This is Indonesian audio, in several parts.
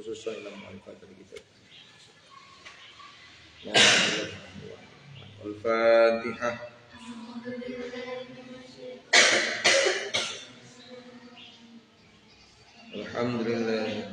khususnya ilmu ma'rifat dari kita. Al-Fatihah. Alhamdulillah.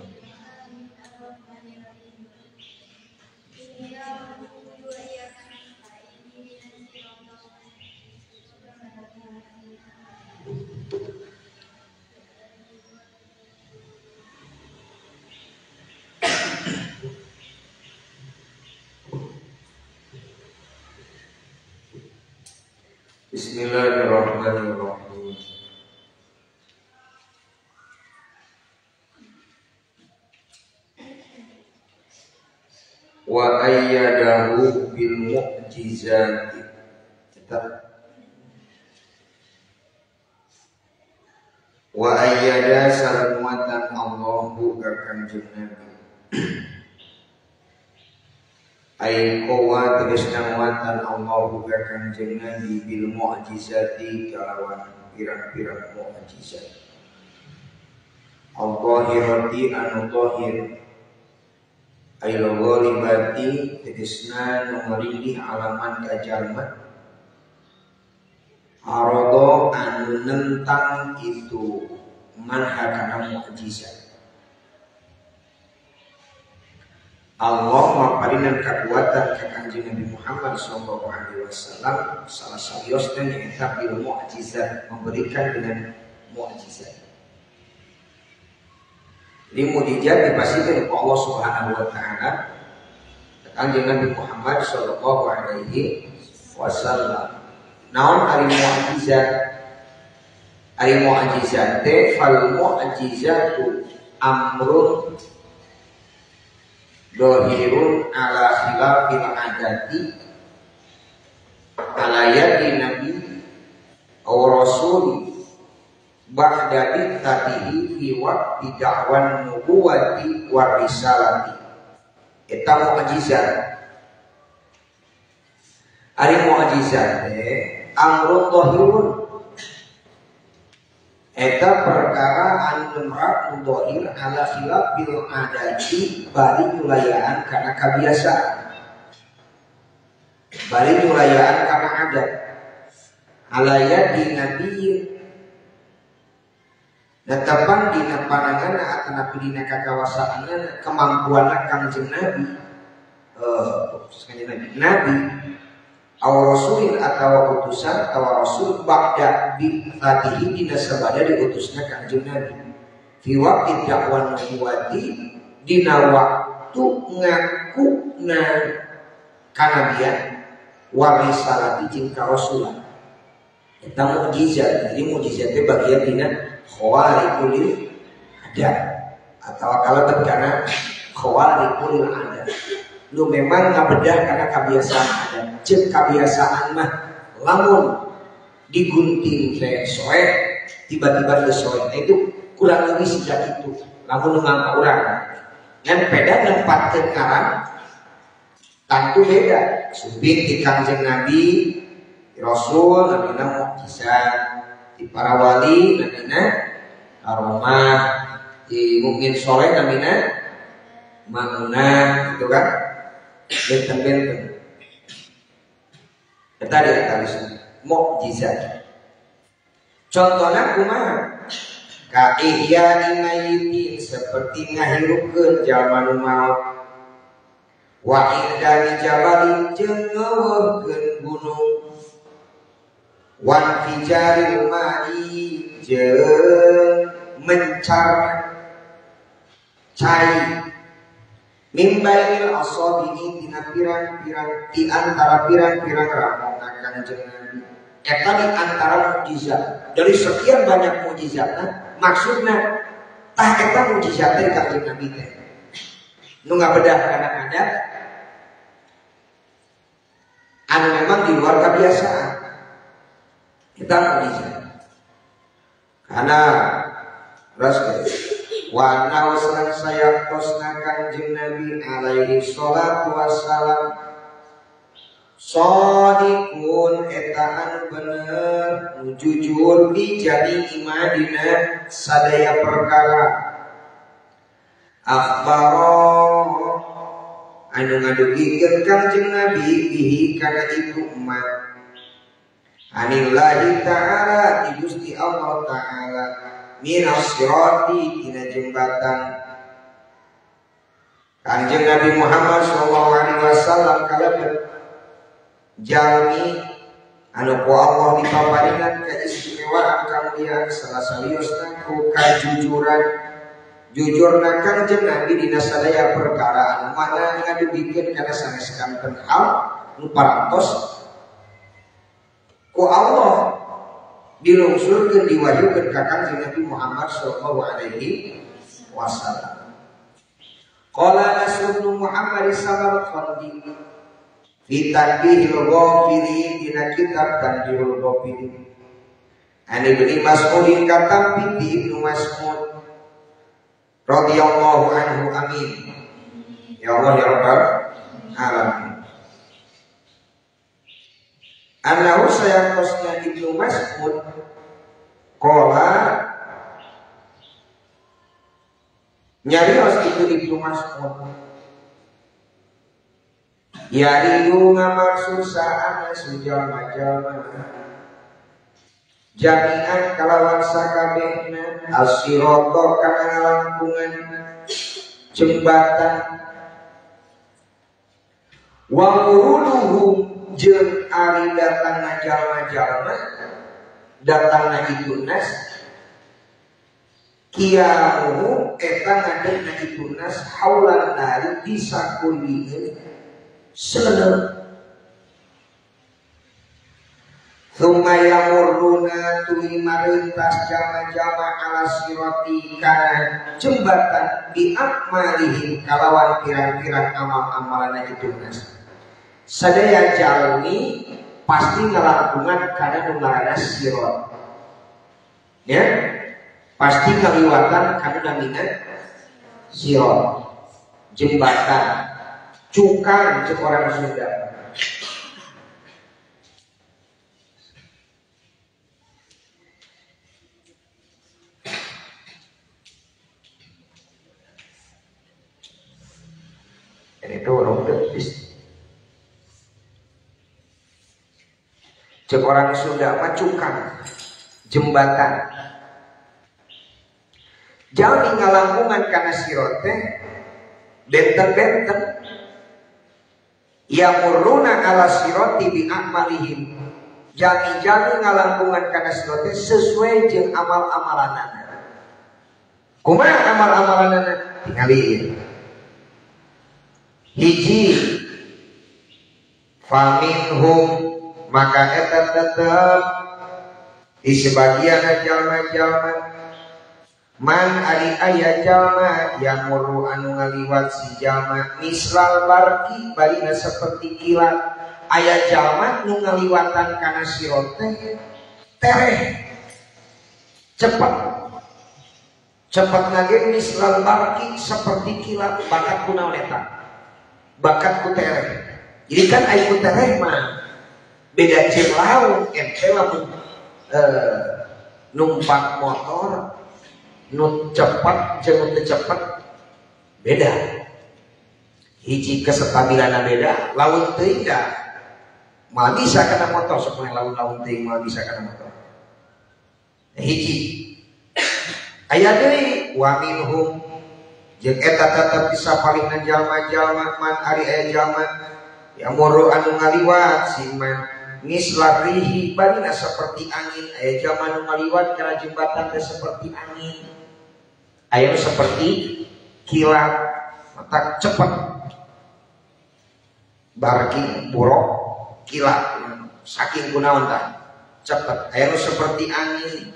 Bismillahirrahmanirrahim. Wa ayyadahu bil mu'jizati. Wa ayyada sarmuatan Allahu ka Kanjeng Nabi. Ai qawa tegasna muatan Allahu ka Kanjeng Nabi bil mu'jizati kalawan pirang-pirang mu'jizat. Al-Qahirati anu qahir. Ai logolibati tegasna numerilih alaman kajalma. Arodo anu nentang itu manhakana mu'jizat. Allah maparinan kekuatan ke Kanjeng Nabi Muhammad SAW salah saliosna nyaeta bil mu'jizat, memberikan dengan mu'jizat. Ini mukjizat dipastikan oleh Allah Subhanahu wa taala ke Kanjeng Nabi Muhammad SAW. Naon ari mu'jizat? Ari mu'jizat teh fal mu'jizatu amrun dohirun ala khilafil adati ala yadi nabi aw rasul ba'da bi'tatihi fi waqti da'wan nubuwati wa risalati. Eta mu'jizat. Ari mu'jizat amrun dohirun. Eta perkara anu nemrak dohir ala khilaf bil adati bari nyulayaan karena kebiasaan. Bari nyulayaan karena adat. Alaya di nabiyyin. Netapan dina panangan akan dina kakawasaanna kemampuan Kanjeng Nabi. Nabi aw rasulin atau utusan atau rasul ba'da bi fatihi dina sabada diutusna Kanjeng Nabi fi waqti da'wan nubuwati dina waktu ngakuna kanabian wa risalati jeung karasulan. Eta mukjizat. Jadi mukjizat teh bagian dina khawariqul adat atau kalau terkena khawariqul adat. Lu memang ngabedah karena kebiasaan ada. Cek kebiasaan mah lamun digunting teh soe tiba-tiba teu soe itu kurang lebih sejak itu. Lamun mangka urang ngan peda nempatkeun karang tentu beda. Subin di Kanjeng Nabi, di Rasul namina mukjizat, di para wali namina karomah, di mukmin soleh namina ma'unah gitu kan. Benten-benten. Eta di atas mukjizat. Contohnya kumaha? Ka ihya imayitin seperti ngahirupkeun jalma nu maot. Wa indani jabalin jeung ngeuweuhkeun gunung. Wan fijaril ma'i jeung mencar cai. Mimbail asabihi dina pirang-pirang di antara pirang-pirang ramona Kanjeng Nabi. Eta di antara mukjizat. Dari sekian banyak mukjizatna, maksudna tah eta mukjizat dari Kanjeng Nabi teh. Nu ngabedah kana adat anu memang di luar kebiasaan. Eta mukjizat. Karena terus wa nausan saya posna Kanjeng Nabi alaihi salatu wassalam shadiqun eta anu bener jujur di jadi imadina sadaya perkara akhbaro anu ngadugikeun Kangjeng Nabi bihi kana itu umat anillahi ta'ala ti Gusti Allah ta'ala minas sirati tina jembatan. Kanjeng Nabi Muhammad sallallahu alaihi wasallam kalebet jalmi anu ku Allah dipaparingan keistimewaan kamuliaan salah saliosna ku kajujuran jujurna Kanjeng Nabi dina sadaya perkara anu mana ngadugikeun kana sanes kanten hal nu parantos ku Allah dilungsurkeun diwahyukeun ka Kanjeng Nabi Muhammad sallallahu alaihi wasallam. Qala Nasr bin Muhammad Samarqandi fi Tanbihil Ghafilin dina kitab Tanbihil Ghafilin. Ani Ibnu Mas'udin kata binti Ibnu Mas'ud radhiyallahu anhu amin. Ya Allah ya Rabbal alamin. Annahu sayaqosna Ibnu Mas'ud qala nyarios itu Ibnu Mas'ud yaridu ngamaksud sa'ana sujal-majal jami'an kalawan sakabehna as-sirata kana langkungan jembatan wa muruluhum jeung ari datangna jalma-jalma datangna itu nas kiamu eta ngadegna itu nas haulan nari bisa kulliheun seleuleuh thumma yamurruna tuluy mareuntas jalma-jalma ala sirati kana jembatan bi akmalihim kalawan pirang-pirang amal-amalana itu nas sadaya jalmi pasti ngelangkungan kana nu ngaranna sirat ya pasti kaliwatan kana namina sirat jembatan cukang cek orang Sunda. Ini tuh orang tepis cek orang Sunda mah cukang jembatan. Jangan ngalangkungan karena sirote benten-benten yamurruna ala siroti bi amalihim jami-jami ngalangkungan karena sirote sesuai jeung amal-amalanana. Kumaha amal-amalanana? Tingali hiji faminhum maka eta tetep di sebagian jalma-jalma man ari aya jalma yang muru anu ngaliwat si jalma mislal barki barina seperti kilat aya jalma nu ngaliwatan kana sirat teh tereh cepat nage mislal barki seperti kilat bakat kunaon eta bakat ku tereh jadi kan aya ku tereh mah beda jeung laun ente lamun numpak motor nu cepat jeung teu cepat beda hiji kesestabilan beda laun teuing da mal bisa kana motor supaya laun teuing mal bisa kana motor hiji aya deui wa minhum jeung eta tetep bisa palingna jalma-jalma man ari aya jalma yamuru anu ngaliwat si man mislarihi barina seperti angin aya jalma nu ngaliwat kana jembatan teh seperti angin aya seperti kilat mata cepat barki buruk kilat saking kunaon tah cepat aya seperti angin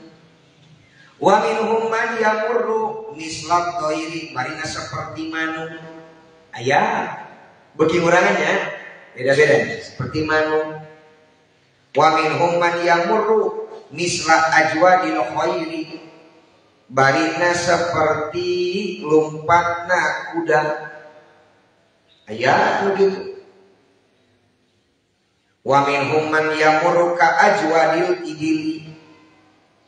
wa minhum man yamurru mislat ghairi marina seperti manu aya beuki urangannya beda-beda seperti manu wa minhum man yamurru misla ajwadil khairi barina seperti lompatna kuda aya begitu wa minhum man yamurru ka ajwadil ibili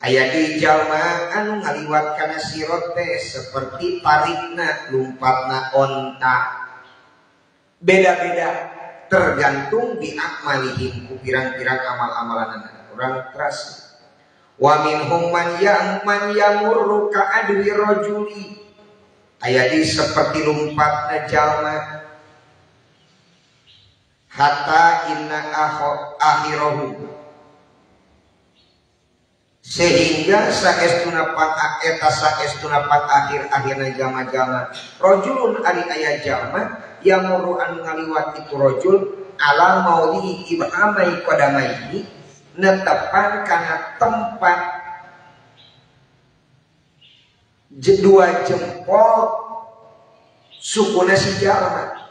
aya di jalma anu ngaliwat kana sirot teh seperti tarikna lumpatna onta. Beda-beda tergantung di akmalihim ku pirang-pirang amal-amalan orang terasa. Wa minhum man yamurru ka adwi rajuli. Aya di seperti lumpatna jalma hatta inna akhirahu sehingga saestuna pan akhir-akhirna jalma-jalma rajulun ari aya jalma yang muru anu ngaliwat itu rajul ala mauli ibamai qadamaihi netepan kana tempat dua jempol sukuna si jalma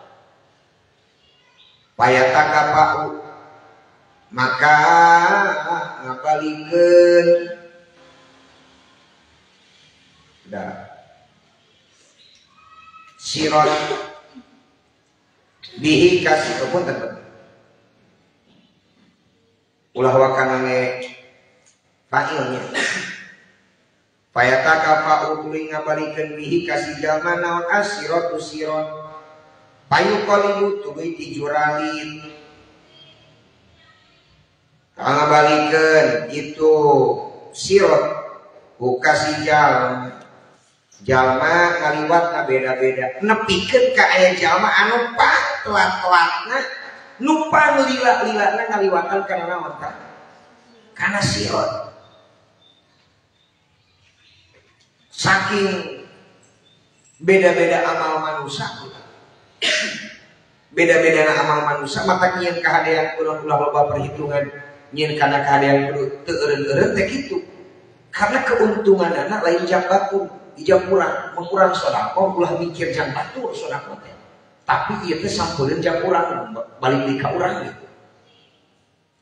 payatakapau maka ngapalikeun sirot bihi kasih pun teman ulah wakanane fa'ilnya payatakapau tuluy ngabalikeun bihi kasih jalma naon asiratu sirot payu qalibu tuluy tijuralin kalau balikeun itu sirot buka si jalma ngaliwatna beda-beda nepikeun ka aya jalma anu telat-telatna numpang lila-lilana ngaliwatan kana naon kana sirot saking beda-beda amal manusia beda-beda amal manusia mata nyeun kahadean ulah loba perhitungan nyeun kana kahadean kudu teu eureun-eureun teh kitu karena keuntunganana lain jang batur ijab kurang sedekah ulah mikir jang batur sedekah teh tapi ieu teh sampeureun jang urang balik deui ka urang gitu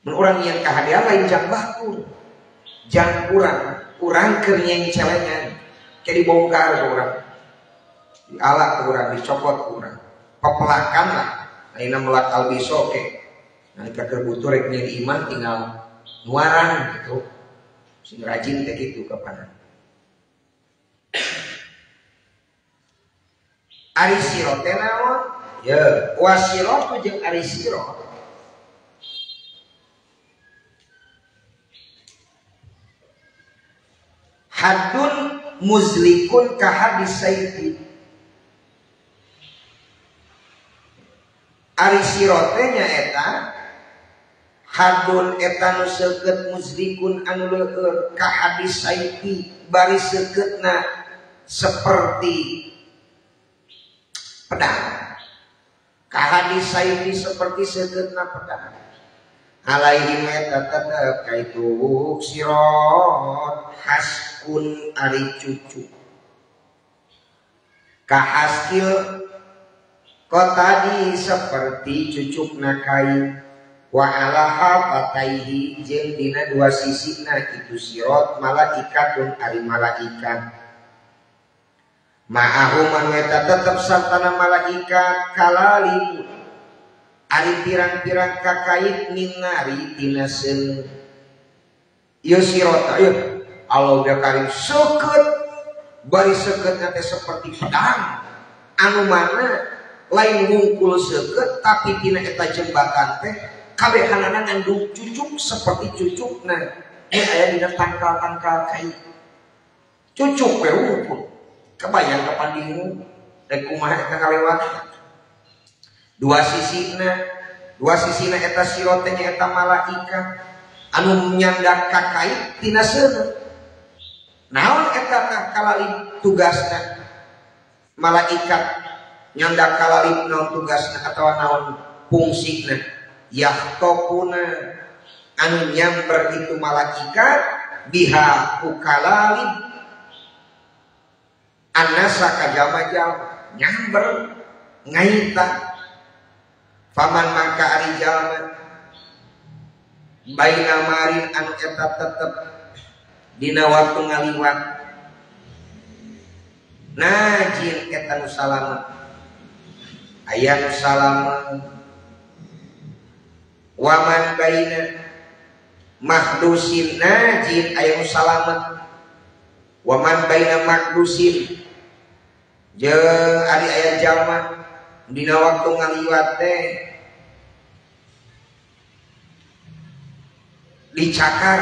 mun urang nyeun kahadean lain jang batur jang urang keur nyeng celengan ke dibongkar ke urang dialak ke urang dicopot ke urang pepelakan lah ayeuna melak albiso ke nalika keur butuh rek nyeun iman tinggal nuaran gitu sing rajin teh kitu kapanan ari sirot teh naon ya wasirot jeung ari sirot hadun muzlikun ka hadis sayyidi ari sirot teh nyaeta hadun eta nu seukeut muzlikun anu leueur ka hadis sayyidi bari seukeutna seperti pedang ka hadis sayyidi seperti seukeutna pedang alaihi meta tetep kaitu sirot haskun ari cucu ka haskil kotadi seperti cucukna kain wa alaha pataihi jeung dina dua sisina itu sirot malaikatun ari malaikat ma'ahu man eta tetep sartana malaikat kalalimu ari pirang-pirang kakait minari tina seun ieu sirot ieu Allah udah karim seukeut bari seukeutna teh seperti pedang anu mana lain ngungkul seukeut tapi tina eta jembatan teh kabehanana ngandung cucuk seperti cucukna aya dina tangkal-tangkal kain cucuk we wungkul kebayang kapan dingin rek kumaha eta kalewat dua sisina eta sirot teh eta malaikat anu nyandak ka kain tina seuneu naon eta kalalip tugasna malaikat nyandak kalalip naon tugasna atawa naon fungsina yahtokuna anu nyamber itu malaikat biha ukalalip anasa kajama-jalma nyamber ngaita paman mangka ari jalma baina marin anu eta tetep dina waktu ngaliwat najin eta nu salamet aya nu salamet waman baina mahdusin najin aya nu salamet wa man baina mahdusin jeung ari aya jalma dina waktu ngaliwat teh dicakar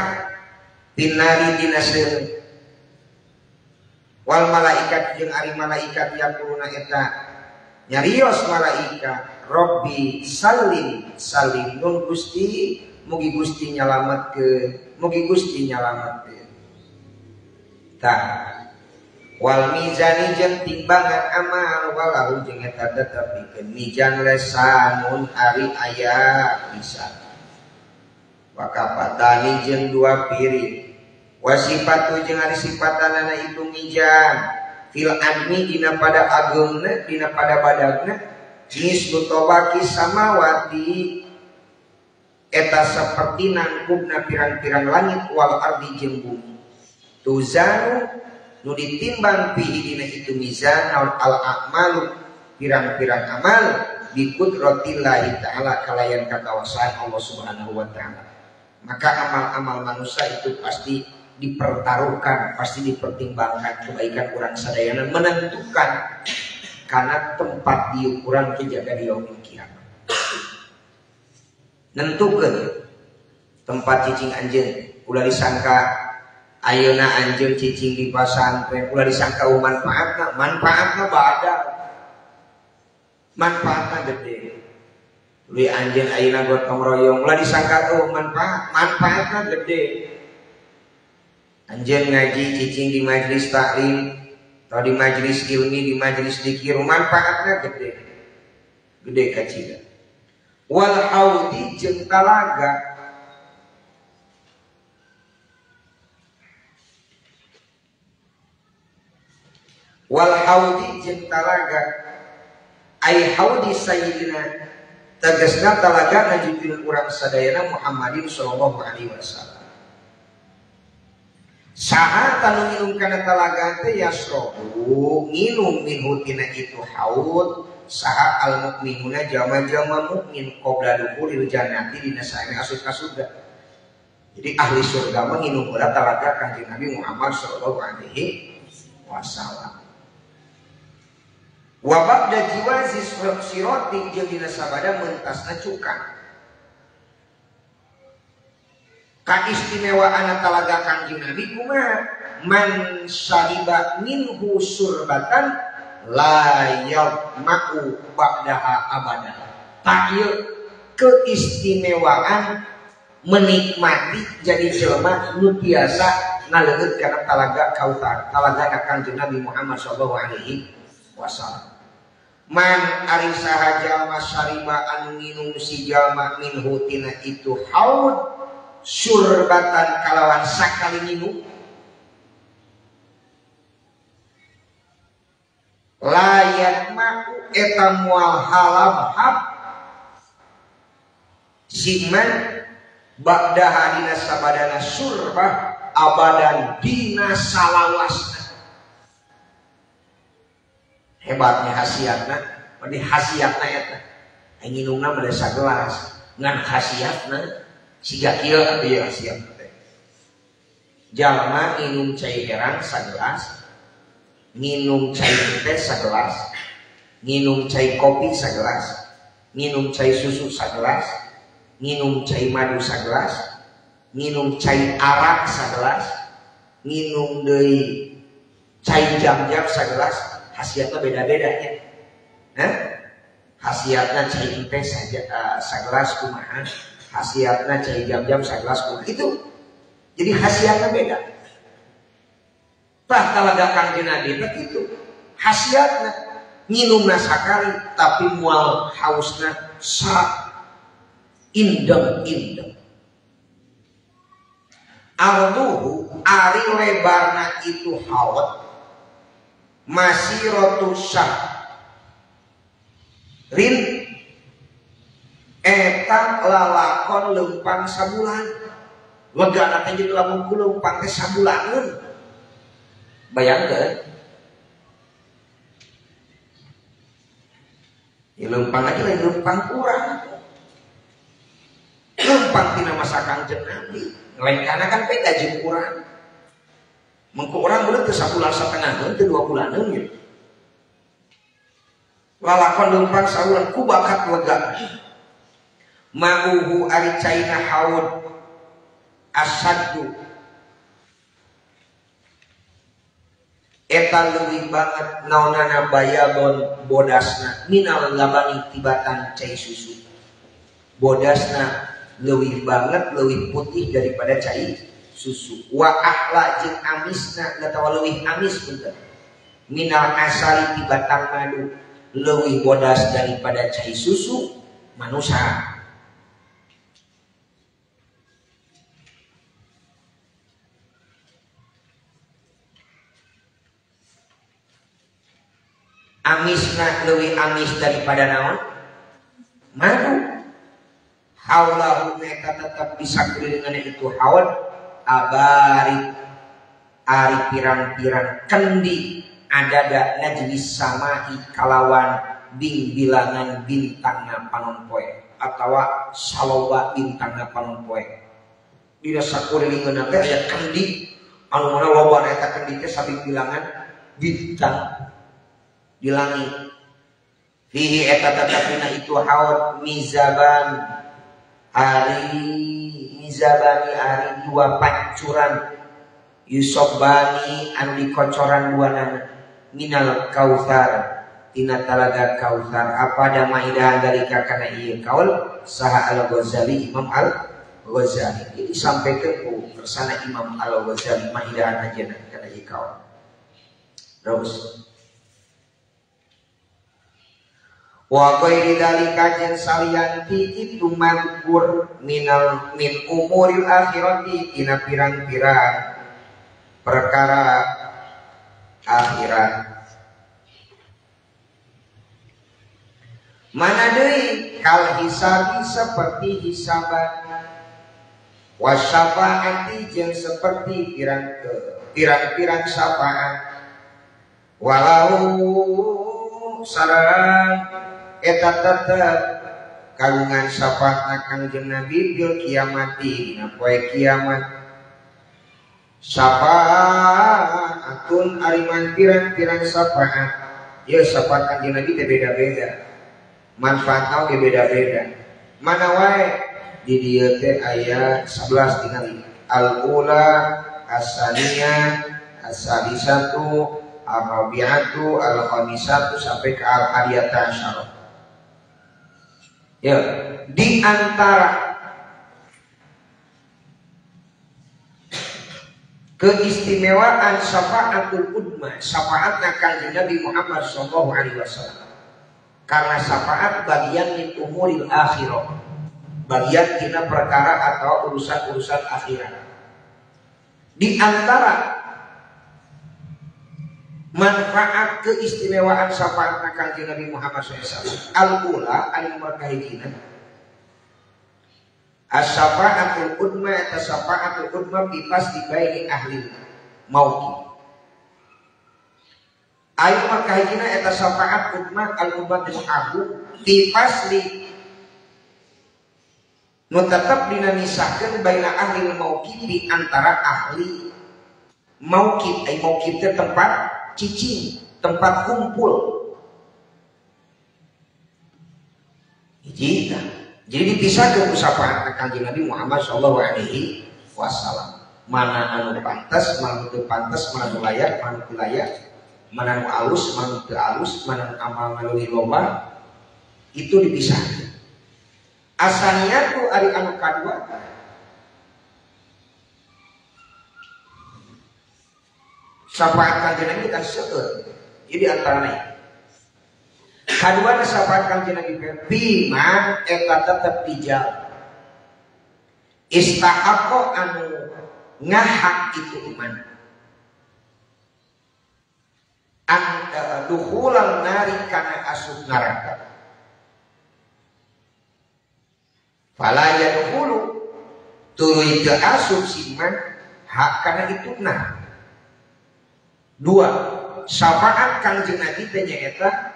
tinari dina seueur wal malaikat jeung ari malaikat yaquluna eta nyarios malaikat Robbi salim salim nun Gusti mugi Gusti nyalametkeun mugi Gusti nyalametkeun tah wal mizani jeung timbangan amal walau jeung eta tetepikeun mizan lesanun ari aya pisan wakapatani jeung dua piring wasifatu jeung ari sifatanana itu mizan fil admi dina pada ageungna dina pada badagna mislu tobaki samawati eta saperti nangkubna pirang-pirang langit wal ardi jeung bumi tuzanu nu ditimbang pihi dina itu mizan naon al a'malu pirang-pirang amal bi qudratillahi ta'ala kalayan kakawasan Allah Subhanahu wa taala maka amal-amal manusia itu pasti dipertaruhkan pasti dipertimbangkan kebaikan urang sadayana menentukan karena tempat diukuran kejaga di yaumil kiamat nentukeun tempat cicing anjeun ulah disangka ayeuna anjeun cicing di pasantren ulah disangka manfaatna bada manfaatna gede we anjeun ayeuna gotong royong ulah disangka manfaatna gede anjeun ngaji cicing di majelis taklim atau di majelis ilmi di majelis dzikir manfaatna gede kacida wal haudi jeung talaga wal haudi jeung talaga ai haudi sayyidina tegasna talaga ngajudkeun urang sadayana Muhammadin sallallahu alaihi wasallam saha tanu nginum kana talaga teh yasrobu nginum minhu tina itu haud saha al mukminuna jama-jama mukmin qabla dukhulil jannati dina sae asup ka surga jadi ahli surga mah nginum heula talaga Kanjeng Nabi Muhammad sallallahu alaihi wasallam wa ba'da jiwazi sirati jeung dina sabada mentasna cukang kaistimewaan talaga Kanjeng Nabi kumaha man syariba minhu surbatan la yaqma'u ba'daha abadan tak keistimewaan menikmati jadi jelema nu biasa ngaleut kana talaga kautsar talaga Kanjeng Nabi Muhammad sallallahu alaihi wasallam man ari saha jalma syariba anu nginum si jalma minhu tina itu haud surbatan kalawan sakali minum layak maku eta mual halab siman ba'daha dina sabadana surbah abadan dina salawasna hebatnya khasiatna padi khasiatna eta nginumna mah sagelas ngan khasiatna siga kieu abdi khasiat teh jalma nginum cai herang sagelas nginum cai teh sagelas nginum cai kopi sagelas nginum cai susu sagelas nginum cai madu sagelas nginum cai arak sagelas nginum deui cai jam-jam sagelas khasiatna beda-beda nya khasiatna cai teh sagelas kumaha khasiatna cai jam-jam sagelas kumaha itu jadi khasiatna beda tah talaga Kanjeng Nabi teh kitu khasiatna nginumna sakali tapi moal hausna sa indeng-indeng arduhu ari lebarna itu haud masiratu syahrin eta lalakon lempang sabulan wegana teh jadi lamun lempang teh sabulaneun bayangkeun ya lempang aja lain lempang kurang lempang tina masa Kanjeng Nabi lain karena kan beda jeung urang. Mengko urang bener teu sabulan satengaheun teu 2 bulaneun gitu. Lalakon leumpang sabulan ku bakat lega. Ma'uhu ari caina haud asaddu eta leuwih banget naonana bayadon bodasna minal labani tibatan cai susu. Bodasna leuwih banget leuwih putih daripada cai susu. Wa ahla jeung amisna atawa leuwih amis punten. Minal asali tibatan madu leuwih bodas daripada cai susu manusia. Amisna leuwih amis daripada naon? Madu. Haulahu eta tetap bisa kelilingan itu haud abari ari pirang-pirang kendi adada najlis samai kalawan bilangan bintangna panon poe atawa saloba bintangna panon poe. Dina sakurilingan teh aya kendi anu mana loba eta kendi teh sabing bilangan bintang di langit. Fihi eta tetapina itu haud mizaban mizabani ari dua pancuran yusobani anu dikocoran duanana minal kautsar tina talaga kautsar. Apa ada maidahan dari kakana ieu kaul saha al-Ghazali Imam al-Ghazali. Jadi sampaikan ku kersana Imam al-Ghazali maidahan ajeuna kana ieu kaul. Terus wa ghairi dalika jeung salianti itu mazkur min umuril akhirati tina pirang-pirang perkara akhirat. Mana deui kal hisabi seperti hisaban, wasyafaati jeung seperti pirang-pirang syafaat, walau sareng eta tetep kagungan syafaat Kangjeng Nabi bil kiamati dina poe kiamat. Syafaatun ariman pirang-pirang syafaat. Ya syafaat Kangjeng Nabi teh beda-beda. Manfaatna ge beda-beda. Mana wae di dieu teh aya 11 tingali. Al-ula, as-saniyah, as-salisatu, ar-rabi'atu, al-khamisatu sampai ke al-hadiyata asyarah. Ya, di antara keistimewaan syafaatul udma, syafaatna Kanjeng Nabi Muhammad sallallahu alaihi wasallam. Karena syafaat bagian min umuril akhirah, bagian tina perkara atau urusan-urusan akhirat. Di antara manfaat keistimewaan syafaat Kanjeng Nabi Muhammad SAW al-ula anu markahijina as-syafaatul udma eta syafaatul udma bipas dibaini ahli mauqif. Ayu markahijina eta syafaat udma al-ubatul abu bipasli nu tetep dina misahkeun baina ahli mauqif di antara ahli mauqif. Ai mauqif teh tempat cicing, tempat kumpul. Jadi dipisahkan syafaat Kanjeng Nabi Muhammad sallallahu alaihi wasallam. Mana anu pantas, mana teu pantas, mana anu layak, mana teu layak, mana anu alus, mana teu alus, mana amal ngaleuwih loba, itu dipisahkan. Asalnya tuh ari anu kadua syafaat Kanjeng Nabi kan seueur. Jadi antaranya kadua syafaat Kanjeng Nabi bima eta tetep dijal istahaqo anu ngahak itu iman an dukhulal nari kana asup neraka fala yadkhulu tuluy teu asup siman hak kana itu nah. Dua, syafaat Kanjeng Nabi teh nyaeta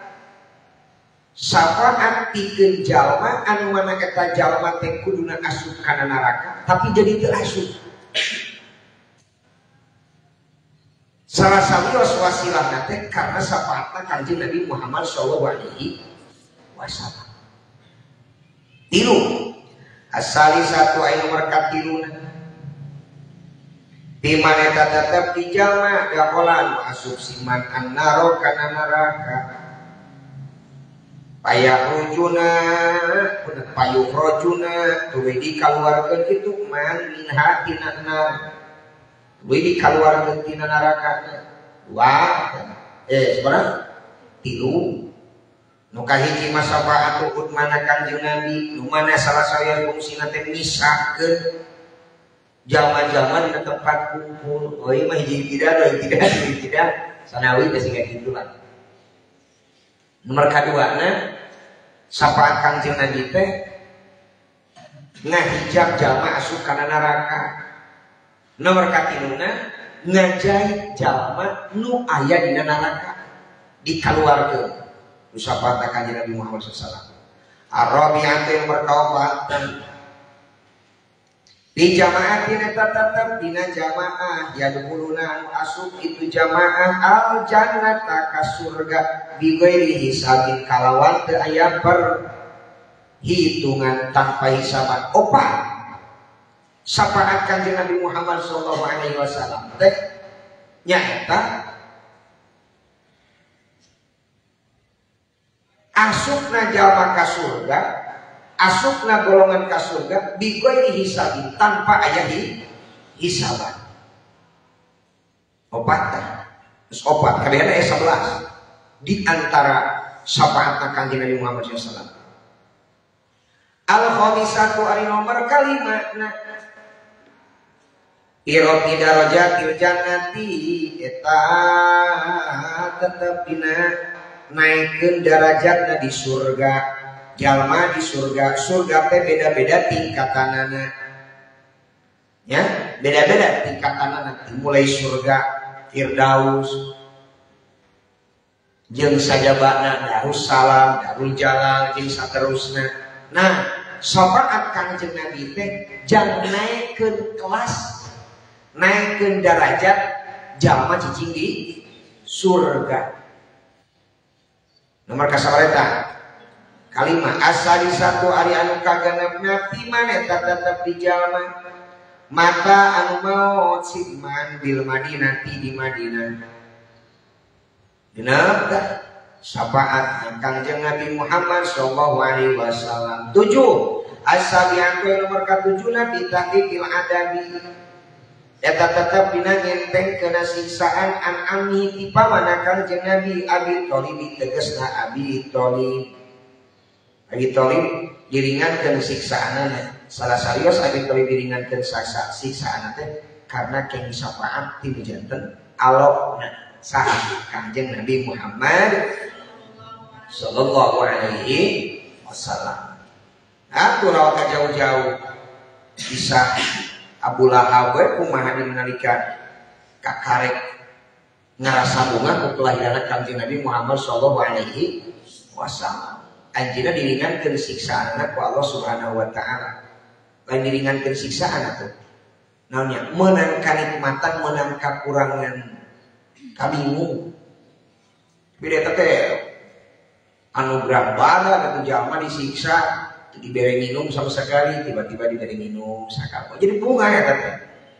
syafaat pikeun jalma anu mana eta jalma teh kuduna asup kana neraka tapi jadi teu asup. Salah sawios wasilah nate karena sapaatna Kanjeng Nabi Muhammad sallallahu alaihi wasallam. Tilu asali satu aya nomor katiluna di mana tetap di jama gapolan masuk siman annaro kana neraka payah rujuna payuh rojuna tuwe dikaluarkeun kitu man min hatina nar tuwe dikaluarkeun tina neraka dua sebenarnya tilu nu kahiji masafaat ukut mana Kanjeng Nabi nu mana salah saya fungsina teh misahkeun jaman-jaman di tempat kumpul. Oh iya mah hiji tidak sanawi teh siga kitu lah. Nomor kaduana sapaat Kanjeng Nabi teh ngahijab jalma asup kana neraka. Nomor katiluna ngajahit jalma nu aya dina neraka dikaluarkeun. Nu sapaat Kanjeng Nabi Muhammad sallallahu alaihi wasallam. Ar-rabi'atu yang berkaufat di jamaatin tetap dina jamaah ya dukuluna anu asup itu jamaah al jannata ka surga bi ghairi hisabin kalawan teu aya perhitungan tanpa hisaban. Opa sapaat Kanjeng Nabi Muhammad sallallahu alaihi wasallam teh nyaeta asupna jalma ka surga, asupna golongan ka surga bigoi hisabi tanpa aya hisaban. Opat terus opat kadehana 11 di antara syafaatna Kanjeng Nabi Muhammad SAW. Al-khamisatu ari nomor kalimatna iroti darajatil jannati eta tetep dina naikeun darajatna di surga. Jalma di surga, surga teh beda-beda tingkatanana. Ya, beda-beda tingkatanana. Mulai surga Firdaus, jeung sajabana Darussalam, Darul Jalal, jeung saterusna. Nah, syafaat Kanjeng Nabi teh jang naikeun kelas, naikeun darajat jalma cicing di surga. Nomor kasabareta kalimat asali satu ari anu kagenepna ti maneta tetep di jalma mata anu maot sidman bil Madinati di Madinah. Genep tah syafaat Kanjeng Nabi Muhammad sallallahu alaihi wasallam. 7 asabiatu nomor katujuna di tahqiqil adabi eta tetep dina ngenteng kena siksaan an amhi ti pamana Kanjeng Nabi Abi Thalib tegasna Abi Thalib. Abi Thalib diringankeun siksaanana. Salah salios Abi Thalib diringankeun siksaanana teh karena keng syafaat ti janten alokna saha Kanjeng Nabi Muhammad sallallahu alaihi wasallam. Atuh rawa jauh-jauh bisa Abu Lahab kumaha nalika kakarek ngarasa bunga ku kelahiran Kanjeng Nabi Muhammad sallallahu alaihi wasallam. Anjeunna diringankeun siksaanna ku Allah Subhanahu wa taala. Lain diringankeun siksaan atuh. Naonnya? Meunang kanikmatan, meunang kakurangan, kabingung. Beda teh anugerah bala atuh jalma disiksa diberi minum sama sekali, tiba-tiba diberi minum sakal. Jadi bunga ya kata.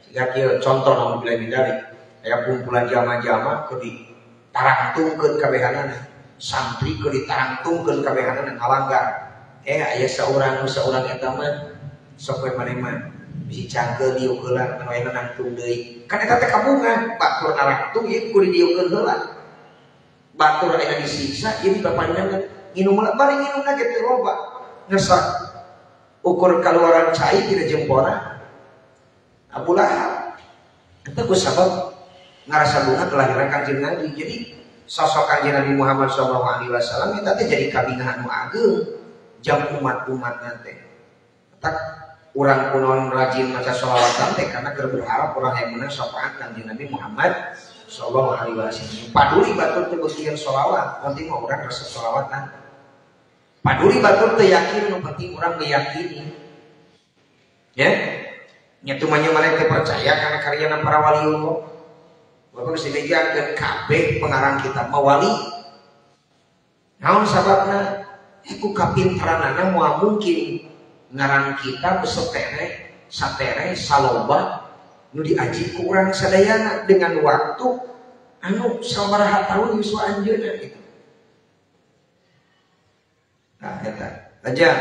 Sehingga kieu contoh namun bila bidari. Aya kumpulan jama-jama ke ditarangtungkeun kabehanana. Santri ke ditarangtungkeun kabehanana ngalanggar. Aya saurang eta mah sok we maneh bisi cangkeun dieu heula anu aya nangtung deui. Kan eta teh kabungan, batur narangtung ieu kudu dieukeun heula. Batur aya disiksa ieu dipapandangan nginum heula bari nginumna ge teu loba. Ngesak ukur keluaran cai tidak jempora Abu Lahab itu sabab ngarasa bunga kelahiran Kanjeng Nabi. Jadi sosok Kanjeng Nabi Muhammad SAW itu jadi kabingan anu ageng jam umat-umat nanti tak orang kunon rajin maca sholawatan teh karena berharap orang yang menang syafaat Kanjeng Nabi Muhammad SAW. Paduli batur teu beukian sholawat penting mah urang rasa sholawatan. Paduli batur teu yakin nu penting urang meyakini. Ya. Nya teu manya maneh teh percaya kana karyana para waliullah. Bapak geus dibejakeun kabeh pengarang kitab mah wali. Naon sababna? Ku kapinteranana moal mungkin ngarang kitab satere saloba nu diaji ku urang sadayana dengan waktu anu sabaraha taun geus anjeunna gitu. Nah, eta. Aja.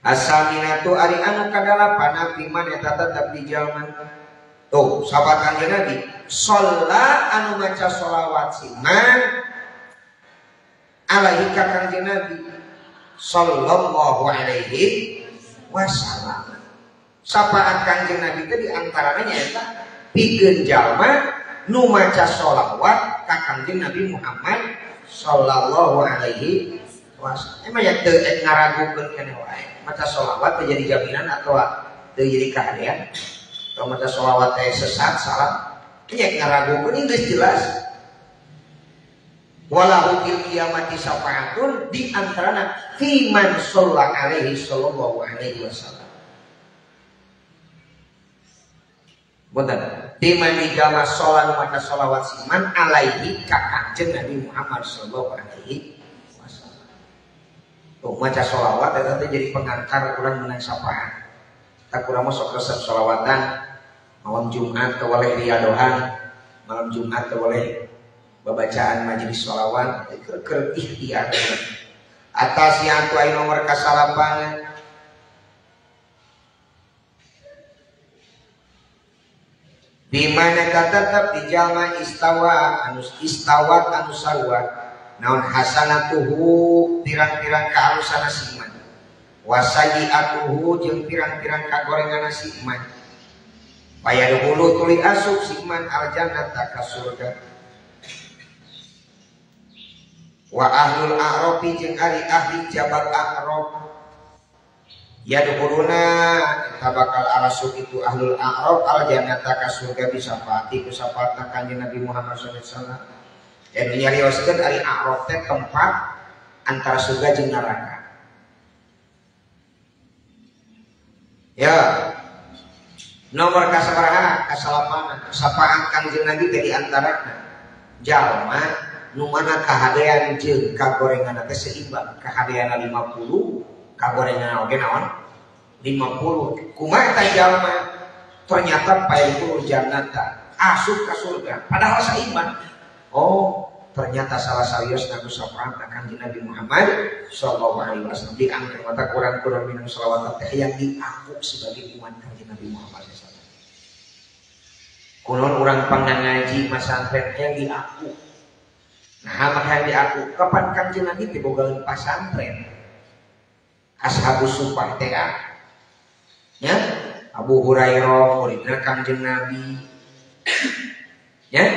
Asaminatu ari anu kadalapan piman eta tetep di jalma. Tuh, sahabat Kanjeng Nabi, sholla anu maca sholawat siman alaihi ka Kanjeng Nabi sallallahu alaihi wasallam. Sapaan Kanjeng Nabi teh di antaranya eta pikeun jalma nu maca sholawat ka Kanjeng Nabi Muhammad sallallahu alaihi wasallam. Emang ya teu ngaragukeun keneh wae. Maca sholawat teh jadi jaminan atau teu jadi kahadean. Kalau maca sholawat teh sesat salah. Nya ngaragukeun ini geus jelas. Walahu fil qiyamati syafaatun di antarana fi man shalla alaihi sallallahu alaihi wasallam. Boten. Di man dijama sholat maca sholawat siman alaihi ka Kanjeng Nabi Muhammad sallallahu alaihi wasallam. Tuh maca sholawat eta teh jadi pengantar urang menang syafaat. Tak kurang masuk resep sholawatan malam Jumat teu boleh riadohan, malam Jumat teu boleh babacaan majelis sholawat keur ikhtiar. Atas yang aya nomor kasalapan bimana tetep di jalma istawa istawat anu sarua naon hasanatuhu pirang-pirang kaalusana siman wasayiatuhu jeung pirang-pirang kagorengan si iman paya dahulu tuli asup si iman aljannata ka surga wa ahlul a'rafi jeung ari ahli jabal a'raf ya dahuluna kita bakal arasuk itu ahlul a'raf aljannata ka surga bisa pati ku sapaatna Kanjeng Nabi Muhammad sallallahu alaihi wasallam dan nyarioskeun ari a'raf teh tempat antara surga jeung neraka. Ya, nomor kasabaraha kasalapan sapaan Kanjeng Nabi dari antarana jalma nu mana kahadean jeung kagorengan teh seimbang kahadean 50 kagorengan oge naon 50 kumaha tah jalma ternyata paeul jannata asup ka surga padahal seimbang. Oh ternyata salah salios nabi syafaat Kanjeng Nabi Muhammad sallallahu alaihi wasallam di angker mata kurang-kurang minum selawat teh yang diaku sebagai umat Kanjeng Nabi Muhammad sallallahu alaihi wasallam. Kunon urang pangangaji masantren yang diaku. Nah, maka yang diaku kapan Kanjeng Nabi teh boga pasantren. Ashabus Sufah teh ya, Abu Hurairah muridna Kanjeng Nabi. Ya,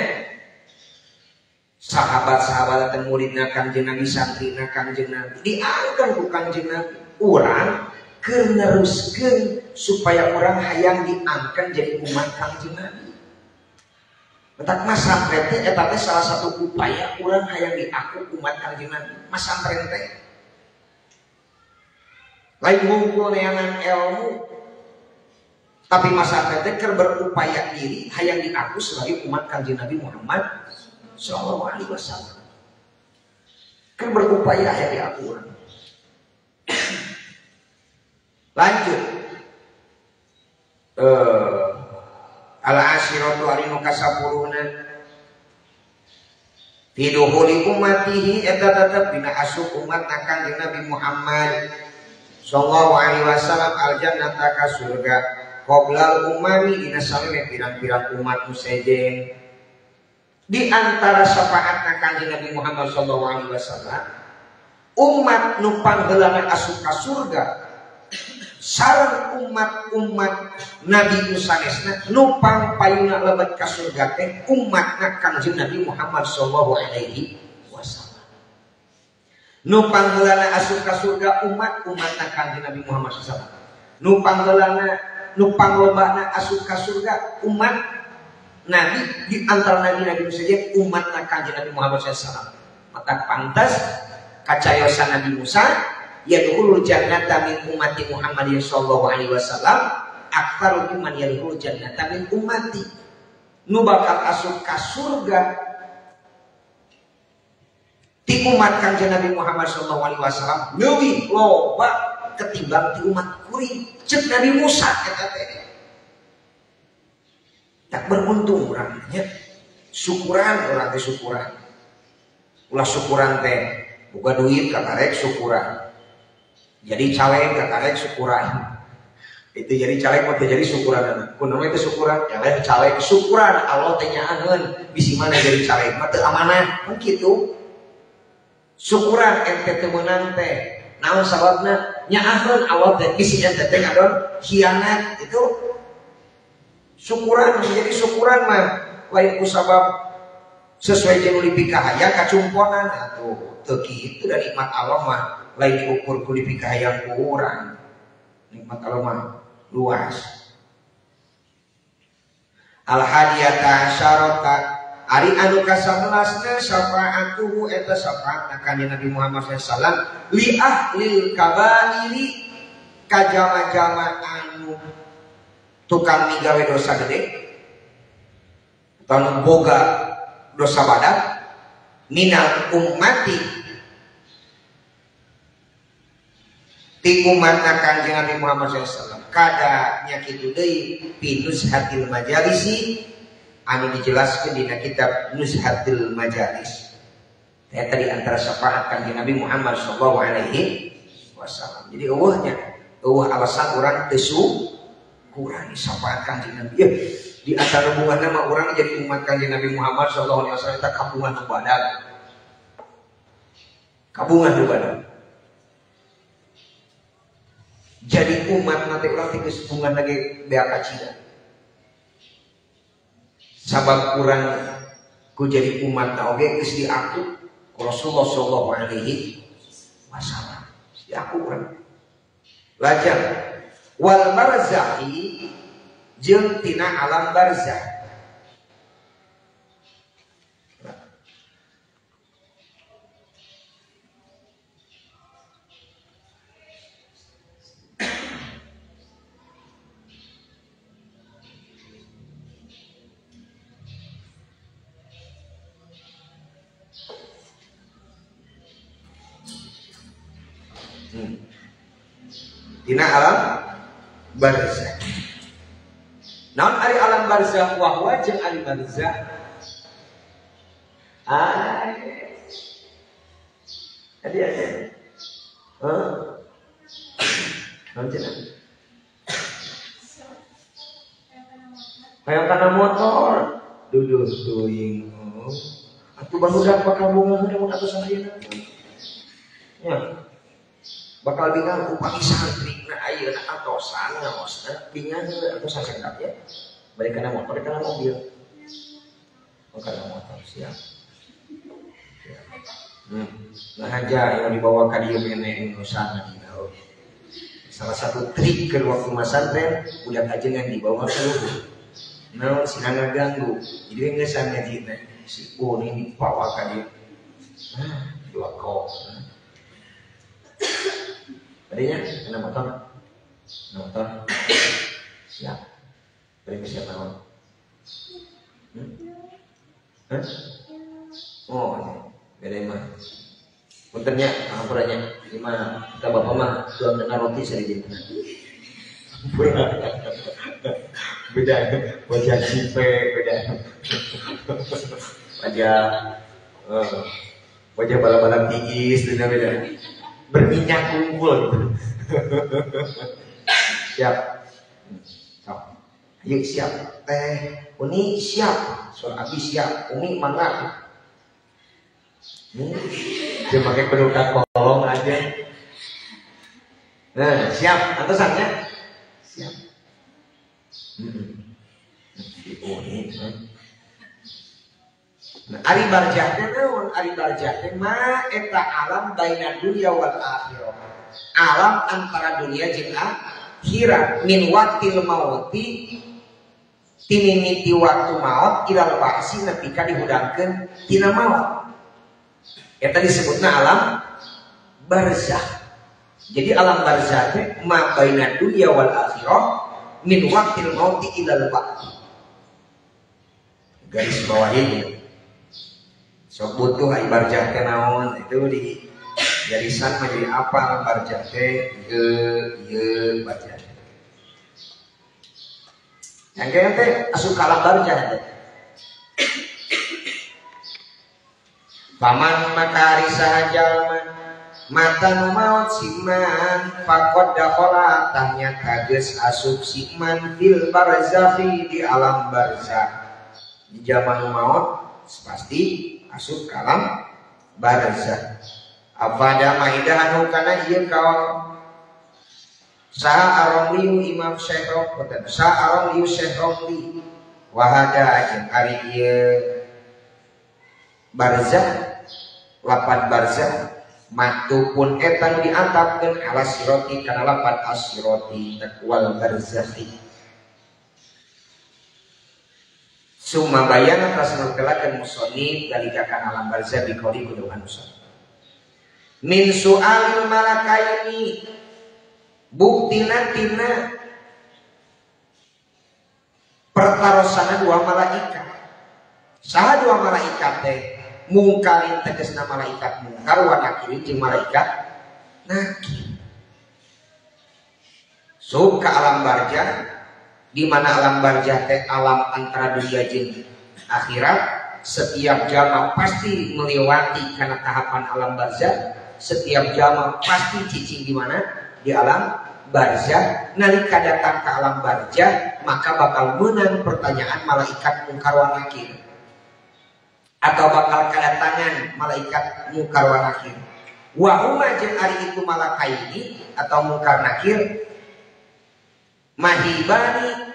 sahabat-sahabat dan muridna Kanjeng Nabi santrina Kanjeng Nabi diangkat ku Kanjeng Nabi urang keur neruskeun supaya urang hayang diangkat jadi umat Kanjeng Nabi. Mentak mas santren teh eta teh salah satu upaya urang hayang diaku umat Kanjeng Nabi. Mas santren teh lain ngumpul neangan ilmu tapi mas santren teh keur berupaya diri hayang diaku sebagai umat Kanjeng Nabi Muhammad sallallahu alaihi wasallam. Kan berupaya ya diatur. Lanjut. Al-asyiratu arinu kasapuluhna fi dukhuli ummatihi eta tetep dina asup umat Kanjeng Nabi Muhammad sallallahu alaihi wasallam al-jannata ka surga qoblal umami dina saleh pirang-pirang umat musajeng. Di antara syafaatna Kanjeng Nabi Muhammad sallallahu alaihi wasallam umat nu pangheulana asup ka surga sareng umat-umat Nabi nu sanesna nu pangpayuna lebet ka surga teh umatna Kanjeng Nabi Muhammad sallallahu alaihi wasallam. Nu pangheulana asup ka surga umat-umatna Kanjeng Nabi Muhammad sallallahu alaihi wasallam. Nu pangheulana nu panglobana asup ka surga umat Nabi di antara nabi-nabi saja umat Kanjeng Nabi Muhammad SAW. Maka pantas kacayosan Nabi Musa yadkhulul jannata min ummati Muhammadin sallallahu alaihi wasallam aktsarul mimman yadkhulul jannata min ummati. Nu bakal asup ka surga ti umat Kanjeng Nabi Muhammad sallallahu alaihi wasallam leuwih loba ketimbang ti umat kuring ceuk Nabi Musa eta teh. Tak beruntung urangnya. Syukuran urang teh syukuran. Ulah syukuran teh boga duit kakarek syukuran. Jadi caleg kakarek syukuran. Itu jadi caleg mah jadi syukuran. Kunaon itu syukuran? Ya lain caleg syukuran Allah teh nyaaneun bisi mana jadi caleg mah teu amanah. Kan kitu. Syukuran ente teu meunang teh. Naon sababna? Nyaaheun Allah teh bisi ente teh ngadon khianat itu. Syukuran menjadi syukuran mah lain kusabab sesuai jeung lipikahaya kacumponan atuh teu kitu da nikmat Allah mah lain diukur ku lipikahaya ku urang. Nikmat Allah mah luas. Al hadiyata asyarata ari anu ka-11 syafaatuhu eta syafaat kanjeng Nabi Muhammad sallallahu li ahlil kabairi ka jama-jama anu tukang migawe dosa gede atau boga dosa badan minal ummati ti umatna Kanjeng Nabi Muhammad SAW kada nya kitu deui fi nuzhatil majalisi anu dijelaskeun dina kitab Nuzhatil Majalis. Eta di antara syafaat Kanjeng Nabi Muhammad sallallahu alaihi wasallam. Jadi eueuhnya eueuh alasan urang teu kurang syafaat Kanjeng Nabi. Ya, di antara hubunganna mah urang jadi umat Kanjeng Nabi Muhammad sallallahu alaihi wasallam eta kabungan nu badan. Kabungan nu badan. Jadi umat nanti urang teh geus bungan lagi bea kacida. Sabab urang ku jadi umat oge geus diaku Rasulullah sallallahu alaihi wasallam. Diaku urang. Lajang wal barzahi jeung tina alam barzah. Tina alam barzah. Naon ari alam barzah wa huwa jeung ari barzah. Tadi ada. Naon cenah? Hayang kana motor, duduh teuing. Atuh barudak pakabungan mun atuh salayana. Ya. Bakal bingang upami santri na ayeuna atosan ngaosna bingang atuh sasengkap ya. Balik kana motor, balik kana mobil. Kana motor siap. Nah aja yang dibawa ka dieu mene nusana dina. Salah satu trik ke waktu masantren budak ajengan dibawa ke luhur. Naon sina ngaganggu. Jadi geus ngajina si ini dibawa ka dieu. Dua kok. Tadinya kena motor, siap. Beri ke siapa kawan? Oh, beda mah. Puntennya, ampurannya. Gimana? Kita bapak mah suam kena roti sedikit. Beda, wajah cipe, beda. Wajah balap-balap tinggi, sudah beda. Berminyak kumpul gitu. Siap. Ayo siap. Uni siap. Soal Abi siap. Umi mangga. Dia pakai penuka kolong aja. Nah, siap. Atasannya siap. Uni. Nah, ari barjah teh naon? Ari barjah teh ma eta alam baina dunya wal akhirah. Alam antara dunia jeung akhirat min waqtil mauti timimiti waktu maut ilal ba'si nepika dihudangkeun tina maut. Eta disebutna alam barzah. Jadi alam barzah teh ma baina dunya wal akhirah min waqtil mauti ilal ba'th. Garis bawahi. Sok butuh ai barzah teh naon itu di garisan menjadi apa alam barzah teh ye barzah. Yang kaya teh asup alam barzah teh. Paman makari sahaja matan maut siman fakod dakhola tanya kages asup siman fil barzakhi di alam barzakh. Di zaman maut pasti asup ke alam barzakh. Afada maidah anu kana ieu kaon saha aromliu Imam Syekh Romli saha aromliu Syekh Romli wahada jeung ari ieu barzakh lapan barzakh matupun etan diantapkeun ala siroti kana lapan asiroti wal barzakhi. Summa bayana tasnukelakeun musannif dalika kana alam barzakh biqauli kudu musannif min su'alil malakaini buktina tina pertarosana dua malaikat. Saha dua malaikat teh? Mungkarin tegesna malaikat mungkar wa nakirin jeung malaikat nakir. Sub ka alam barzakh di mana alam barzakh teh alam antara dunia jeung akhirat. Setiap jama pasti melewati karena tahapan alam barzakh. Setiap jama pasti cicing di mana? Di alam barzakh. Nalika datang ke alam barzakh maka bakal menang pertanyaan malaikat mungkar wa nakir. Atau bakal kedatangan malaikat mungkar wa nakir. Wa huma jeung ari itu malakaini atau mungkar nakir mahibani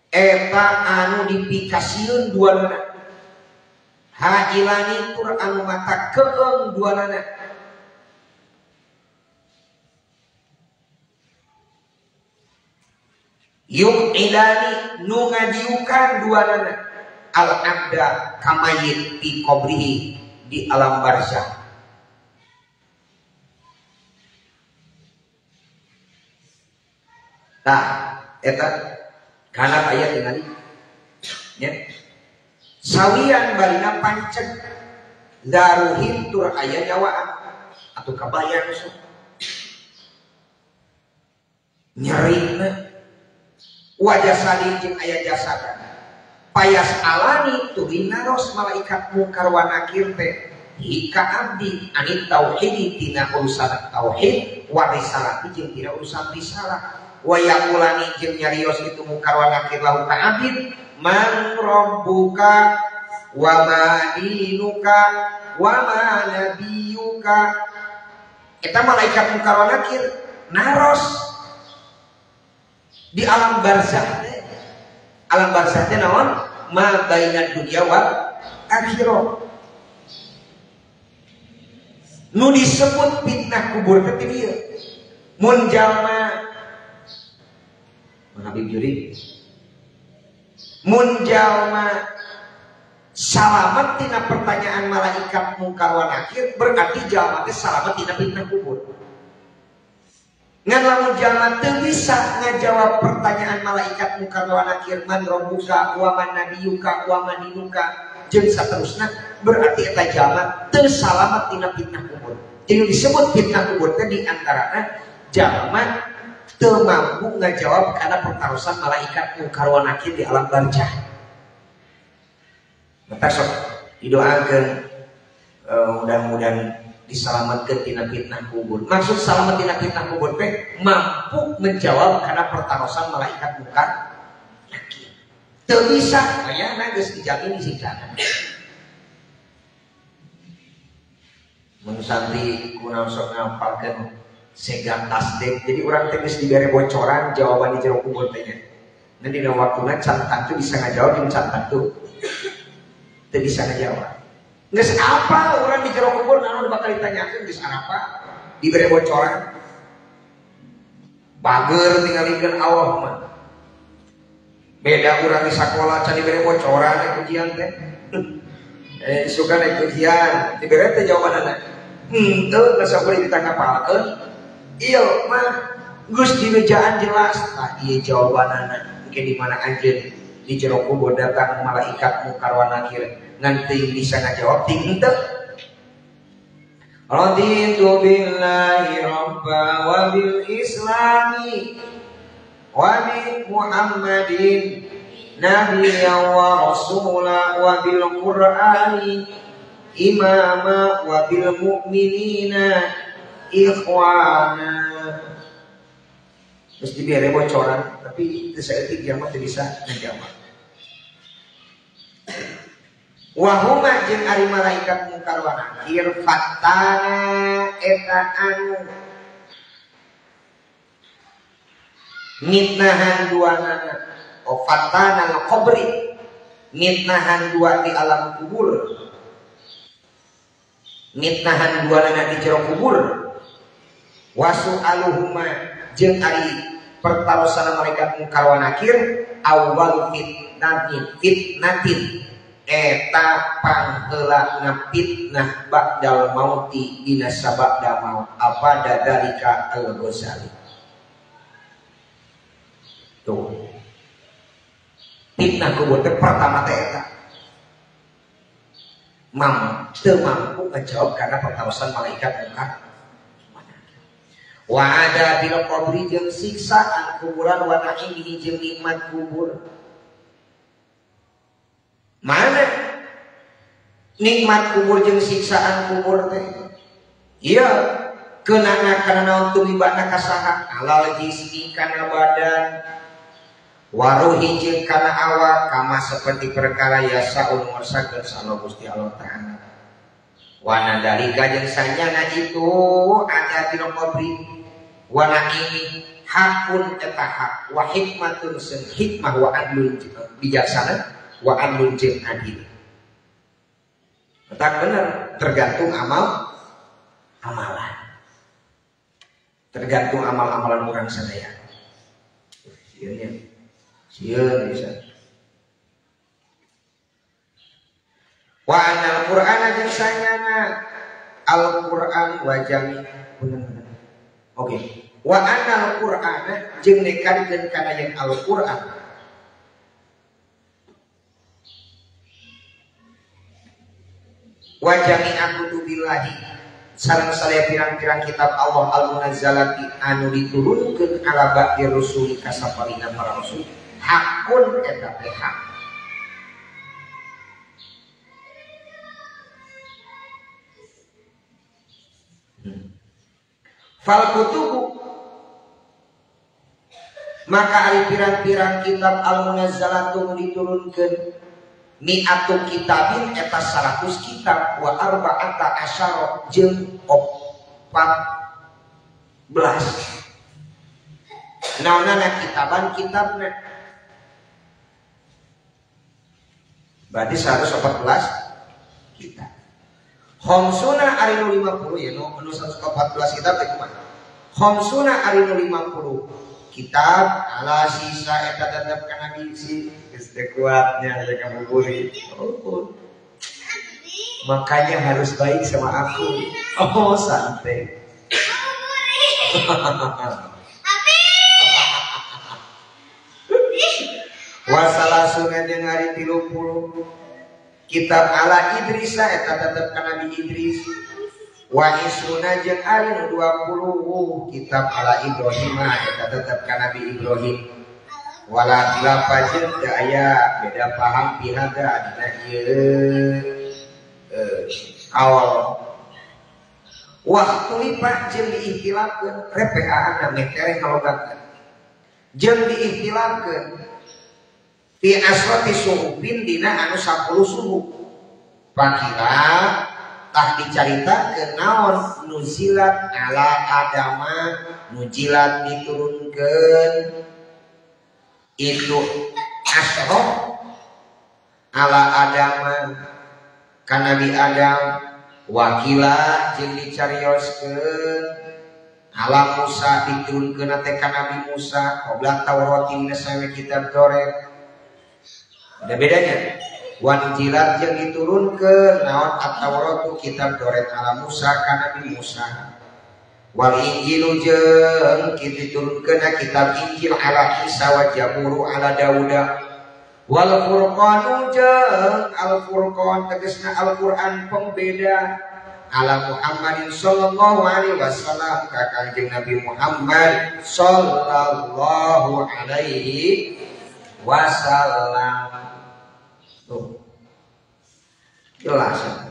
eta anu dipikasieun duanana. Hailani tur anu mata keung duanana. Yuk ilani nu ngadiukan duanana. Al-abda kamayit di qabrihi di alam barzakh. Nah, eta kana aya tingali nya. Sawian barina pancet daruhin tur aya nyawaan atuh kabayang sok. Nyerina wajah salih jeung aya jasadan. Payas alani tuhin naros malaikat mungkar wa nakir teh hika abdi anit tauhid tina urusan tauhid wa risalah jeung tina urusan risalah wa yaqulani jeung nyarios itu mungkar wa nakir lahu ka abdi man rabbuka wa ma dinuka wa ma nabiyuka. Eta malaikat mungkar wa nakir naros di alam barzakh. Alam barzakh teh naon? Ma baina dunya wal akhirah. Nu disebut fitnah kubur teh dieu. Mun jalma Habib Juri mun jalma salamet tina pertanyaan malaikat mungkar wa nakir berarti jalma teh salamet tina fitnah kubur. Ngan lamun jalma teu bisa ngajawab pertanyaan malaikat mungkar wa nakir man rabbuka wa man nabiyuka wa man dinuka jeung saterusna berarti eta jalma teu salamet tina fitnah kubur. Jadi disebut fitnah kubur teh di antarana jalma teu mampu ngajawab karena pertarusan malaikat mungkar wa nakir di alam barzakh. Maka sok didoakeun mudah-mudahan diselamatkan tina fitnah kubur. Maksud selamat tina fitnah kubur teh mampu menjawab karena pertarusan malaikat mungkar nakir. Teu bisa ayana geus dijamin disiksakan. Mun santri kunaon sok ngapalkeun segan tasdek. Jadi orang teh geus dibere bocoran jawaban di jero kubur teh nya. Nanti dina waktuna cantan tuh bisa ngajawab jeung cantan tuh teu bisa ngajawab. Geus apa orang di jero kubur naon bakal ditanyakeun geus apa? Dibere bocoran. Bager tingalikeun Allah mah. Beda urang di sakola can dibere bocoran ujian teh. Suka naik ujian, dibere teh jawabanana. Henteu geus beuring ditangkapalkeun. Ieu mah geus direjaan jelas. Tah ieu jawabanana engke di mana anjeun di jero kubur datang malaikat mungkar wa nakir ngan teuing bisa ngajawab ting henteu. Raditu billahi rabba wa bil islami wa bi Muhammadin nabiyyan wa rasula wa bil qur'ani imama wa bil mu'minina ikhwana. Terus diberi bocoran, tapi itu saya kiamat tidak bisa menjawab. Wahuma jeung ari malaikat mungkar wa nakir fatana eta anu mitnahan duanana fatana al-qabri mitnahan dua di alam kubur mitnahan duanana di jero kubur wasu aluhuma jeung ari pertarosan malaikat mungkar wa nakir awal fitnatin eta pangheula ngapitnah ba'dal mauti dina sabada maut apa dadarika al-Ghazali. Tuh fitnah kubur teh pertama teh eta teu mampu ngejawab karena pertarosan malaikat mungkar. Wa ada bil qabri jeung siksaan kuburan wa naimihi jeung nikmat kubur. Mana nikmat kubur jeung siksaan kubur teh? Iya, keunana kana naon tumibana ka saha? Alal jismi kana badan, waruhi jeung kana awak, kama seperti perkara yasaun mursakeun sallallahu Gusti Allah Ta'ala. Wana dalika jeung sanyana itu ada di qabri wana ini hakun eta hak wa hikmatun sen hikmah wa adlun bijaksana wa adlun jeung adil. Tak benar tergantung amalan. Tergantung amal-amalan orang sadaya. Sieun bisa. Wa anal Qur'ana jeung sanyana Al-Qur'an wa jami bener-bener. Oke. Wa anal Qur'ana jeung nekankeun kana yang Al-Qur'an. Wa jami'a kutubillahi sareng salaya pirang-pirang kitab Allah al-munazzalati anu diturunkeun ala ba'di rusuli kasaparina para rasul hakun eta teh hak. Fal kutubu maka ari pirang-pirang kitab al-munazzalatu diturunkeun mi'atu kitabin eta 100 kitab wa arba'ata asyara jeung 14. Naonana kitaban kitabna berarti 114 kitab. Khamsuna ari nu 50 ya nu 114 kitab teh kumaha? Khamsuna ari nu 50 kitab ala sisa eta tetep kana bisi geus teu kuatnya aya kamu buri. Oh. Makanya harus baik sama aku. Oh, santai. Wasalasuna jeung ari 30 kitab ala Idrisa eta tetep kana Nabi Idris. Wa isruna jeung ari nu 20 kitab ala Ibrahim eta tetep ka Nabi Ibrahim. Wala khilafa jeung teu aya beda paham pihada dina ieu awal. Waktu lipat jeung diihtilafkeun repeaan metere kalogatkeun. Jeung diihtilafkeun fi asrati suhubin dina anu 10 suhu. Pakila tah dicaritakeun naon nuzilat ala adama nuzilat diturunkeun itu asroh ala adama ka Nabi Adam wakila jeung dicarioskeun ala Musa diturunkeun teh ka Nabi Musa qabla Taurat dina sawe kitab Taurat. Ada bedanya Wanjilat yang diturunkan naon at-Taurat kitab Taurat ala Musa kana Nabi Musa. Wal Injilu jeung diturunkeun kitab Injil ala Isa wa Zaburu ala Dauda. Wal Furqanu jeung Al-Furqan tegasna Al-Qur'an pembeda ala Muhammadin sallallahu alaihi wasallam ka Kanjeng Nabi Muhammad sallallahu alaihi wasallam. Tuh. Jelas.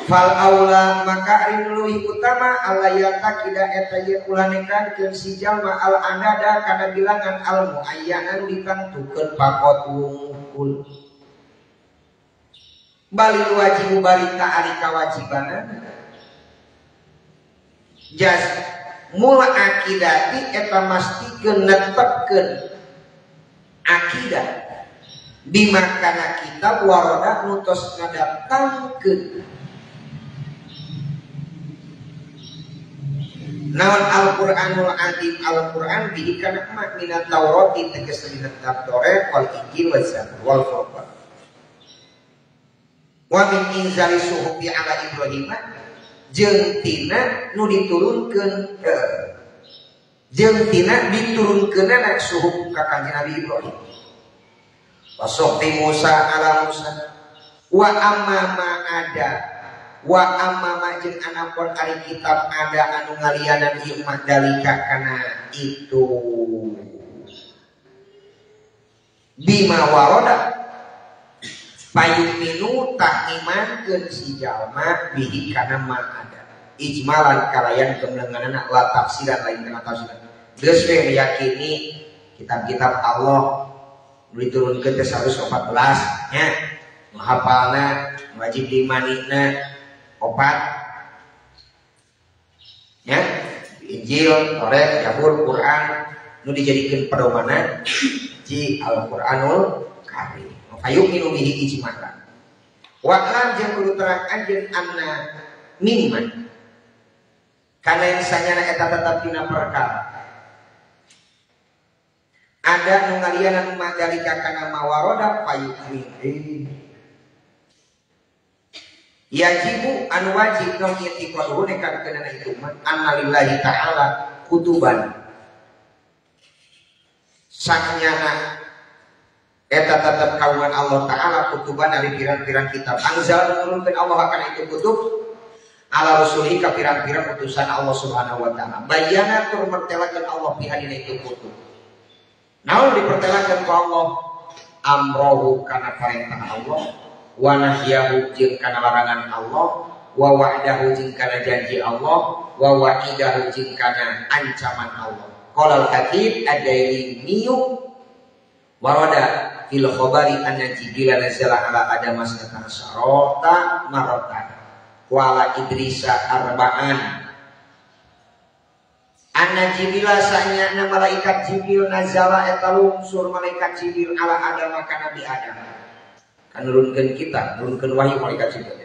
Fal aula maka rinuluhi utama alayata kida eta ye ulanekan keun si jalma al anada kana bilangan al muayyanan ditantukeun pakot wungkul. Balil wajib balik ka ari kawajibana. Jas mula akidati eta mastikeun netepkeun akidah bimakana kitab waroda nutos ngadatangkeun naon Al-Qur'anul Azim Al-Qur'an bihi kana mak minat Taurat tegas minat Taurat wal Injil wa Zabur wal Furqan wa min inzali suhufi ala Ibrahim jeung tina nu diturunkeun jeung tina diturunkeunana suhuf ka Kanjeng Nabi Ibrahim wa suhfi Musa ala Musa wa amma ma ada wa amma jeung anapun ari kitab ada anu ngalianan ieu mah dalika kana itu bima waroda payuminu tak imankeun si jalma bihi kana ma ada ijmalan kalayan kemenanganana la tafsiran lain kana tafsiran geus we meyakini kitab-kitab Allah diturunkeun teh 114 nya hafalna wajib dimanina opat ya Injil, Taurat, Zabur, Quran nu dijadikeun pedomanan ci Al-Qur'anul Karim. Fayuk minu bihi ijmalan. Wa lam jeung kudu terang anjeun anna mimman kana yang sanyana eta tetep dina perkara. Ada nu ngalianan madalika kana mawaroda fayuk min yajibu anu wajib non i'tiqaduhu nekan kana itu mah annalillahi ta'ala kutuban saknyana eta tetep kagungan Allah taala kutuban dari pirang-pirang kitab anzal nurunkeun Allah akan itu kutub ala rasulihi ka pirang-pirang utusan Allah Subhanahu wa taala bayana tur mertelakeun Allah pihadina itu kutub naon dipertelakeun ku Allah amrohu kana parentah Allah wa nahyahu jeung kana larangan Allah wa wa'dahu jeung kana janji Allah wa wa'idahu jeung kana ancaman Allah qala al-khatib ad-dailimi warada fil khabari anna jibril nazala ala adam asnata syarata maratan wa ala idrisa arba'an anna jibril sanyana malaikat jibril nazala eta lungsur malaikat jibril ala adam kana nabi adam kan nurunkeun kita, nurunkeun wahyu malaikat jibril.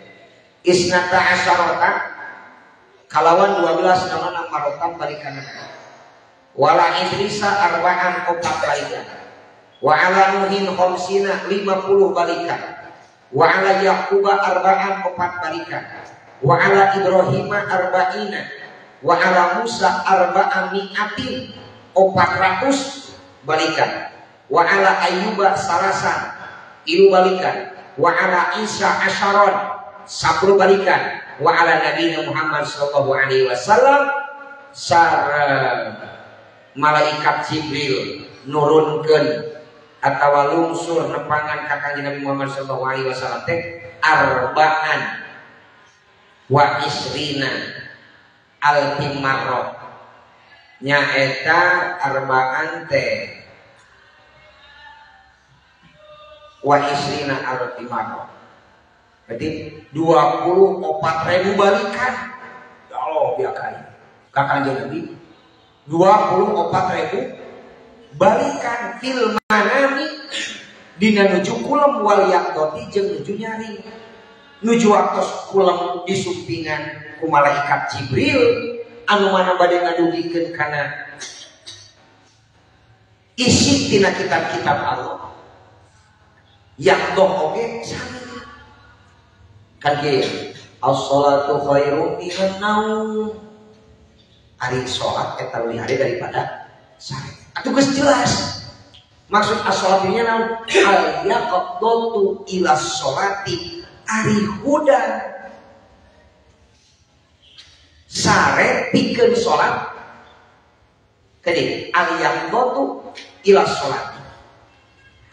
Isnata asyarata kalawan 12 namana marotan balikana. Wala idrisa arba'an opat balikan. Wa ala nuhin khamsina 50 balikan. Wa ala yaquba arba'an opat balikan. Wa ala ibrahima arba'ina. Wa ala musa arba'an mi'atin 400 balikan. Wa ala ayyuba salasan ilu balikan wa ala Isa asyaron 10 balikan wa ala Nabi Muhammad sallallahu alaihi wasallam sareng malaikat Jibril nurunkeun atawa lungsur nepangan ka Kanjeng Nabi Muhammad sallallahu alaihi wasallam teh arba'an wa isrina al-timarrah nyaeta arba'an teh wa isrina al-timarrah berarti 24.000 balikan ya Allah biakai ka Kanjeng Nabi 24.000 balikan fil manami dina nuju kulem wal yaqdoti jeung nuju nyari nuju waktos kulem disumpingan ku malaikat Jibril anu mana bade ngadugikeun kana isi tina kitab-kitab Allah Yaqdoh oge sami. Kan kieu, as-shalatu khairum minan naum. Ari salat eta leuwih hade daripada sare. Atuh geus jelas. Maksud as-shalatinya naon? Al-yaqdatu ila sholati ari hudang sare pikeun salat. Tadi al-yaqdatu ila sholati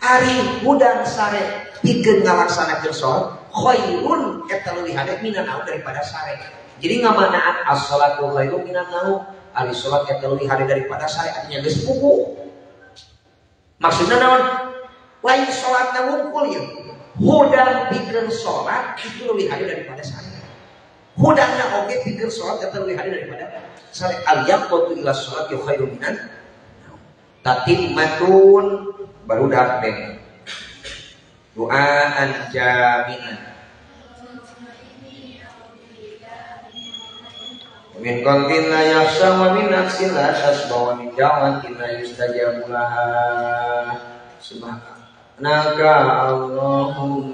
ari hudang sare pikeun ngalaksanakeun salat khairun eta leuwih hade minan naum daripada sare. Jadi ngamanaan as-shalatu khairun minan naum, ari salat eta leuwih hade daripada sare artinya geus puguh. Maksudnya naon? Lain salatna wungkul ya. Hudang pikeun salat itu leuwih hade daripada sare. Hudangna oge pikeun salat eta leuwih hade daripada sare. Al-yaqdatu ila sholati khairun minan naum. Tatimmatun baru dapet. Doaan jaminan. Min qalbin la yakhsha wa min nafsin la tasba wa min da'watin la yustajabu laha. Subhanaka Allahumma